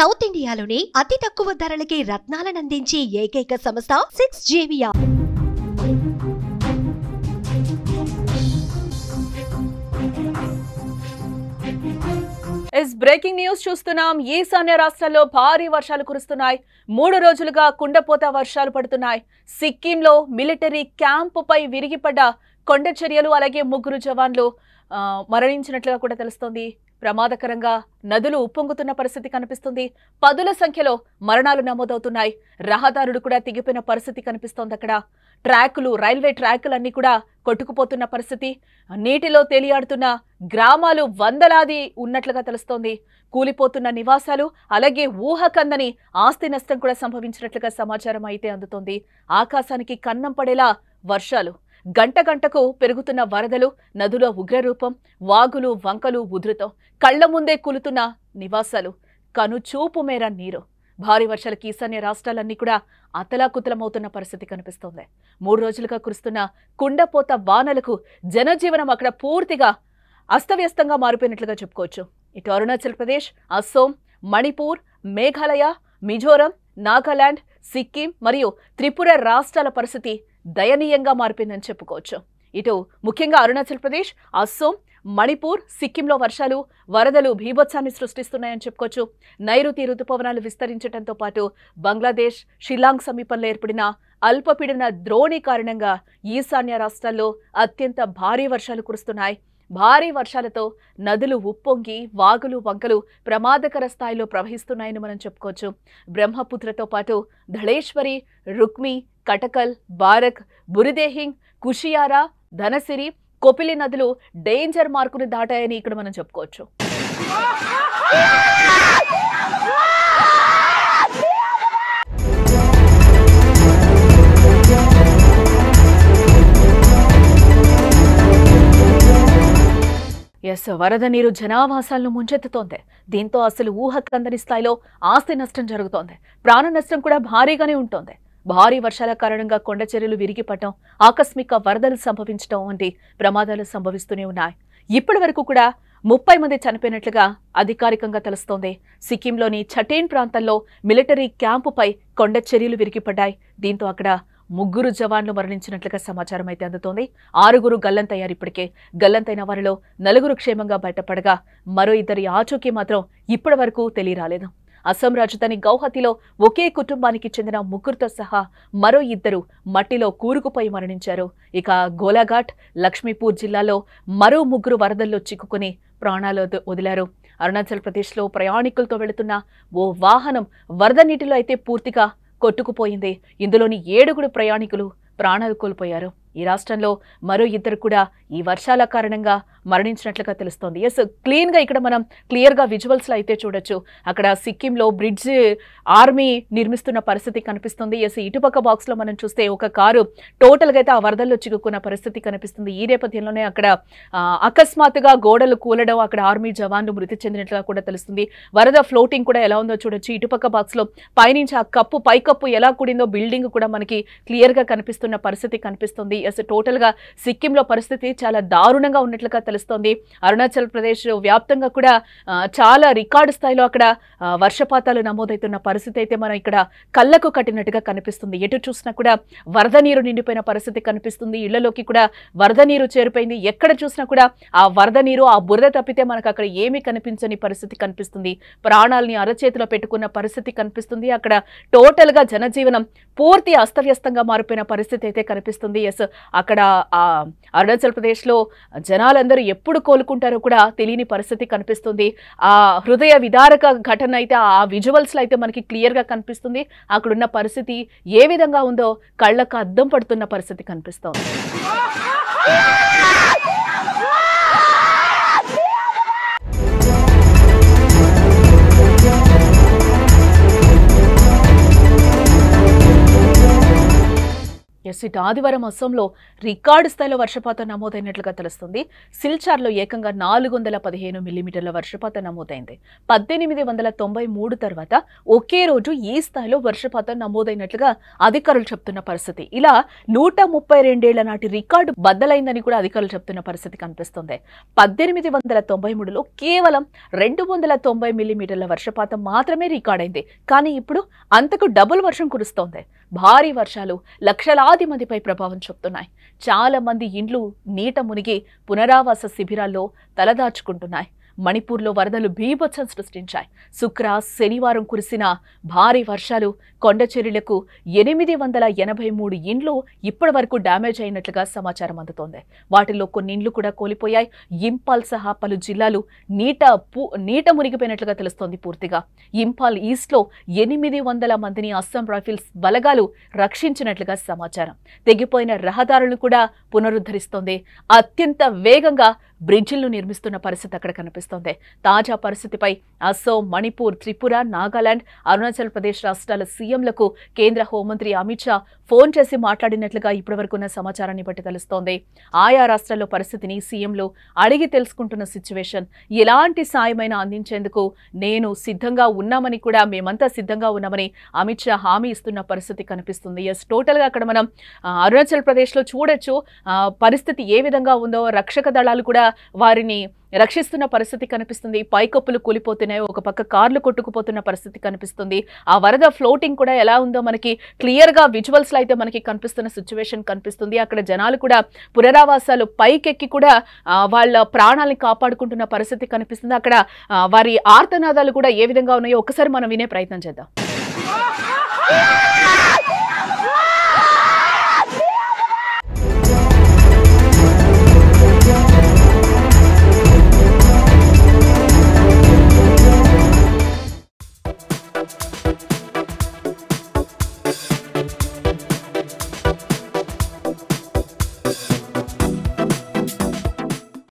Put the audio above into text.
South ఇండియాలోనే అతి తక్కువ ధరలకి రత్నాలనందించే ఏకైక సంస్థ 6JVR. బ్రేకింగ్ న్యూస్ చూస్తున్నాం. ఈశాన్య రాష్ట్రాల్లో భారీ వర్షాలు కురుస్తున్నాయి. 3 రోజులుగా కుండపోత వర్షాలు పడుతున్నాయి. సిక్కింలో మిలిటరీ క్యాంపుపై విరిగిపడ్డ కొండ చర్యలు, అలాగే 3 జవాన్లు మరణించినట్లుగా కూడా తెలుస్తోంది. ప్రమాదకరంగా నదులు ఉప్పొంగుతున్న పరిస్థితి కనిపిస్తుంది. పదుల సంఖ్యలో మరణాలు నమోదవుతున్నాయి. రహదారులు కూడా తెగిపోయిన పరిస్థితి కనిపిస్తోంది. అక్కడ ట్రాకులు, రైల్వే ట్రాకులన్నీ కూడా కొట్టుకుపోతున్న పరిస్థితి. నీటిలో తేలియాడుతున్న గ్రామాలు వందలాది ఉన్నట్లుగా తెలుస్తోంది. కూలిపోతున్న నివాసాలు, అలాగే ఊహకందని ఆస్తి నష్టం కూడా సంభవించినట్లుగా సమాచారం అయితే అందుతోంది. ఆకాశానికి కన్నం పడేలా వర్షాలు, గంట గంటకు పెరుగుతున్న వరదలు, నదుల ఉగ్రరూపం, వాగులు వంకలు ఉధృతం, కళ్ల ముందే కూలుతున్న నివాసాలు, కనుచూపు మేర నీరు. భారీ వర్షాలకి ఈశాన్య రాష్ట్రాలన్నీ కూడా అతలాకుతలమవుతున్న పరిస్థితి కనిపిస్తోంది. 3 రోజులుగా కురుస్తున్న కుండపోత వానలకు జనజీవనం అక్కడ పూర్తిగా అస్తవ్యస్తంగా మారిపోయినట్లుగా చెప్పుకోవచ్చు. ఇటు అరుణాచల్ ప్రదేశ్, అస్సోం, మణిపూర్, మేఘాలయ, మిజోరం, నాగాలాండ్, సిక్కిం మరియు త్రిపుర రాష్ట్రాల పరిస్థితి దయనీయంగా మారిపోయిందని చెప్పుకోవచ్చు. ఇటు ముఖ్యంగా అరుణాచల్ ప్రదేశ్, అస్సోం, మణిపూర్, సిక్కింలో వర్షాలు, వరదలు భీభత్సాన్ని సృష్టిస్తున్నాయని చెప్పుకోవచ్చు. నైరుతి రుతుపవనాలు విస్తరించడంతో పాటు బంగ్లాదేశ్, షిల్లాంగ్ సమీపంలో ఏర్పడిన అల్పపీడన ద్రోణి కారణంగా ఈశాన్య రాష్ట్రాల్లో అత్యంత భారీ వర్షాలు కురుస్తున్నాయి. భారీ వర్షాలతో నదులు ఉప్పొంగి, వాగులు వంకలు ప్రమాదకర స్థాయిలో ప్రవహిస్తున్నాయని మనం చెప్పుకోవచ్చు. బ్రహ్మపుత్రతో పాటు ధళేశ్వరి, రుక్మి, కటకల్, బారక్, బురిదేహింగ్, కుషియారా, ధనసిరి, కొపిలి నదులు డేంజర్ మార్కును దాటాయని ఇక్కడ మనం చెప్పుకోవచ్చు. వరద నీరు జనావాసాలను ముంచెత్తుతోంది. దీంతో అసలు ఊహకందని స్థాయిలో ఆస్తి నష్టం జరుగుతోంది. ప్రాణ నష్టం కూడా భారీగానే ఉంటోంది. భారీ వర్షాల కారణంగా కొండ చర్యలు విరిగిపడటం, ఆకస్మిక వరదలు సంభవించడం వంటి ప్రమాదాలు సంభవిస్తూనే ఉన్నాయి. ఇప్పటి వరకు కూడా 30 మంది చనిపోయినట్లుగా అధికారికంగా తెలుస్తోంది. సిక్కింలోని ఛటేన్ ప్రాంతంలో మిలిటరీ క్యాంపుపై కొండ చర్యలు విరిగిపడ్డాయి. దీంతో అక్కడ 3 జవాన్లు మరణించినట్లుగా సమాచారం అయితే అందుతోంది. 6 గల్లంతయ్యారు. ఇప్పటికే గల్లంతైన వారిలో 4 క్షేమంగా బయటపడగా మరో 2 ఆచూకీ మాత్రం ఇప్పటి వరకు తెలియరాలేదు. అస్సాం రాజధాని గౌహతిలో ఒకే కుటుంబానికి చెందిన 3తో సహా మరో 2 మట్టిలో కూరుకుపోయి మరణించారు. ఇక గోలాఘాట్, లక్ష్మీపూర్ జిల్లాలో మరో 3 వరదల్లో చిక్కుకుని ప్రాణాలు వదిలారు. అరుణాచల్ ప్రదేశ్లో ప్రయాణికులతో వెళుతున్న ఓ వాహనం వరద నీటిలో అయితే పూర్తిగా కొట్టుకుపోయింది. ఇందులోని 7 ప్రయాణికులు ప్రాణాలు కోల్పోయారు. ఈ రాష్ట్రంలో మరో 2 కూడా ఈ వర్షాల కారణంగా మరణించినట్లుగా తెలుస్తోంది. క్లీన్ గా ఇక్కడ మనం క్లియర్ గా విజువల్స్ లో అయితే చూడొచ్చు. అక్కడ సిక్కింలో బ్రిడ్జ్ ఆర్మీ నిర్మిస్తున్న పరిస్థితి కనిపిస్తుంది. ఇటుపక్క బాక్స్ లో మనం చూస్తే ఒక కారు టోటల్ గా అయితే ఆ వరదల్లో చిక్కుకున్న పరిస్థితి కనిపిస్తుంది. ఈ నేపథ్యంలోనే అక్కడ అకస్మాత్తుగా గోడలు కూలడం, అక్కడ ఆర్మీ జవాన్లు మృతి చెందినట్లుగా కూడా తెలుస్తుంది. వరద ఫ్లోటింగ్ కూడా ఎలా ఉందో చూడొచ్చు. ఇటుపక్క బాక్స్ లో పైనుంచి ఆ పైకప్పు ఎలా కూడిందో బిల్డింగ్ కూడా మనకి క్లియర్ గా కనిపిస్తున్న పరిస్థితి కనిపిస్తుంది. టోటల్ గా సిక్కింలో పరిస్థితి చాలా దారుణంగా ఉన్నట్లుగా తెలుస్తోంది. అరుణాచల్ ప్రదేశ్ వ్యాప్తంగా కూడా చాలా రికార్డు స్థాయిలో అక్కడ వర్షపాతాలు నమోదవుతున్న పరిస్థితి అయితే మనం ఇక్కడ కళ్ళకు కట్టినట్టుగా కనిపిస్తుంది. ఎటు చూసినా కూడా వరద నీరు నిండిపోయిన పరిస్థితి కనిపిస్తుంది. ఇళ్లలోకి కూడా వరద నీరు చేరిపోయింది. ఎక్కడ చూసినా కూడా ఆ వరద నీరు, ఆ బురద తప్పితే మనకు అక్కడ ఏమీ కనిపించని పరిస్థితి కనిపిస్తుంది. ప్రాణాలని అరచేతిలో పెట్టుకున్న పరిస్థితి కనిపిస్తుంది. అక్కడ టోటల్ గా జనజీవనం పూర్తి అస్తవ్యస్తంగా మారిపోయిన పరిస్థితి అయితే కనిపిస్తుంది. అక్కడ అరుణాచల్ ప్రదేశ్ లో జనాలందరూ ఎప్పుడు కోలుకుంటారో కూడా తెలియని పరిస్థితి కనిపిస్తుంది. ఆ హృదయ విదారక ఘటన అయితే ఆ విజువల్స్ లో అయితే మనకి క్లియర్ గా కనిపిస్తుంది. అక్కడున్న పరిస్థితి ఏ విధంగా ఉందో కళ్ళకు అద్దం పడుతున్న పరిస్థితి కనిపిస్తోంది. ఆపోజిట్ ఆదివారం అస్సాంలో రికార్డు స్థాయిలో వర్షపాతం నమోదైనట్లుగా తెలుస్తుంది. సిల్చార్లో ఏకంగా 415 మిల్లీమీటర్ల వర్షపాతం నమోదైంది. 1893 తర్వాత ఒకే రోజు ఈ స్థాయిలో వర్షపాతం నమోదైనట్లుగా అధికారులు చెప్తున్న పరిస్థితి. ఇలా 132 నాటి రికార్డు బద్దలైందని కూడా అధికారులు చెప్తున్న పరిస్థితి కనిపిస్తుంది. 1893లో కేవలం 290 మిల్లీమీటర్ల వర్షపాతం మాత్రమే రికార్డైంది. కానీ ఇప్పుడు అంతకు డబుల్ వర్షం కురుస్తోంది. భారీ వర్షాలు లక్షలాది మందిపై ప్రభావం చూపుతున్నాయి. చాలా మంది ఇండ్లు నీట మునిగి పునరావాస శిబిరాల్లో తలదాచుకుంటున్నాయి. మణిపూర్లో వరదలు బీభత్సం సృష్టించాయి. శనివారం కురిసిన భారీ వర్షాలు కొండచెరులకు 883 ఇండ్లు ఇప్పటి వరకు డ్యామేజ్ అయినట్లుగా సమాచారం అందుతోంది. వాటిల్లో కొన్ని ఇండ్లు కూడా కోల్పోయాయి. ఇంపాల్ సహా పలు జిల్లాలు నీట మునిగిపోయినట్లుగా తెలుస్తోంది. పూర్తిగా ఇంపాల్ ఈస్ట్లో 800 మందిని అస్సాం రైఫిల్స్ బలగాలు రక్షించినట్లుగా సమాచారం. తెగిపోయిన రహదారులను కూడా పునరుద్ధరిస్తోంది. అత్యంత వేగంగా బ్రిడ్జిలను నిర్మిస్తున్న పరిస్థితి అక్కడ కనిపిస్తోంది. తాజా పరిస్థితిపై అస్సాం, మణిపూర్, త్రిపుర, నాగాలాండ్, అరుణాచల్ ప్రదేశ్ రాష్ట్రాల సీఎంలకు కేంద్ర హోంమంత్రి అమిత్ షా ఫోన్ చేసి మాట్లాడినట్లుగా ఇప్పటివరకు ఉన్న సమాచారాన్ని బట్టి తెలుస్తోంది. ఆయా రాష్ట్రాల్లో పరిస్థితిని సీఎంలు అడిగి తెలుసుకుంటున్న సిచ్యువేషన్. ఎలాంటి సాయమైనా అందించేందుకు నేను సిద్ధంగా ఉన్నామని కూడా మేమంతా సిద్ధంగా ఉన్నామని అమిత్ షా హామీ ఇస్తున్న పరిస్థితి కనిపిస్తుంది. టోటల్గా అక్కడ మనం అరుణాచల్ ప్రదేశ్లో చూడొచ్చు పరిస్థితి ఏ విధంగా ఉందో. రక్షక దళాలు కూడా వారిని రక్షిస్తున్న పరిస్థితి కనిపిస్తుంది. పైకప్పులు కూలిపోతున్నాయి. ఒక పక్క కార్లు కొట్టుకుపోతున్న పరిస్థితి కనిపిస్తుంది. ఆ వరద ఫ్లోటింగ్ కూడా ఎలా ఉందో మనకి క్లియర్ గా విజువల్స్ లో అయితే మనకి కనిపిస్తున్న సిచ్యువేషన్ కనిపిస్తుంది. అక్కడ జనాలు కూడా పునరావాసాలు పైకెక్కి కూడా వాళ్ళ ప్రాణాలని కాపాడుకుంటున్న పరిస్థితి కనిపిస్తుంది. అక్కడ వారి ఆర్తనాదాలు కూడా ఏ విధంగా ఉన్నాయో ఒకసారి మనం వినే ప్రయత్నం చేద్దాం.